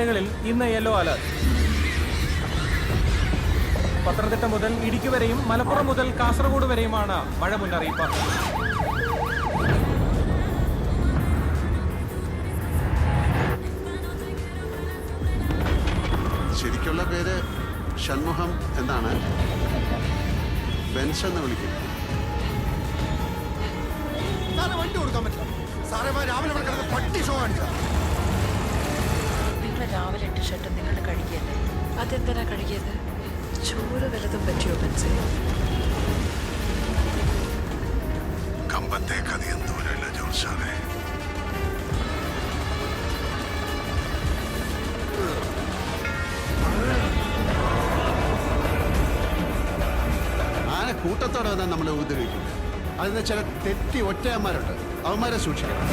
ജില്ലകളിൽ ഇന്ന് yellow alert. Pathanamthitta മുതൽ ഇടുക്കി വരെയും മലപ്പുറം മുതൽ കാസർഗോഡ് വരെയുമാണ് മഴ മുന്നറിയിപ്പ്. ശരിക്കുള്ള പേര് ഷൺമുഖം എന്നാണ്. ബെൻസ് എന്ന് വിളിക്കും. വണ്ടി കൊടുക്കാൻ പറ്റില്ല സാറേ. രാവിലെ പട്ടി ഷോ കാണിച്ച നിങ്ങൾ രാവിലെ ഇട്ട ഷർട്ട് നിങ്ങൾ കഴുകിയല്ലേ? അതെന്തിനാ കഴുകിയത്? ചോറ് വല്ലതും പറ്റിയോ ബെൻസേ? കമ്പത്തേക്ക് അധികം ദൂരമില്ല ജോർജ് സാറേ. ആന കൂട്ടത്തോടെ വന്നാൽ നമ്മളെ ഉപദ്രവിക്കും. അതിന് ചില തെറ്റി ഒറ്റയന്മാരുണ്ട്, അവന്മാരെ സൂക്ഷിക്കണം.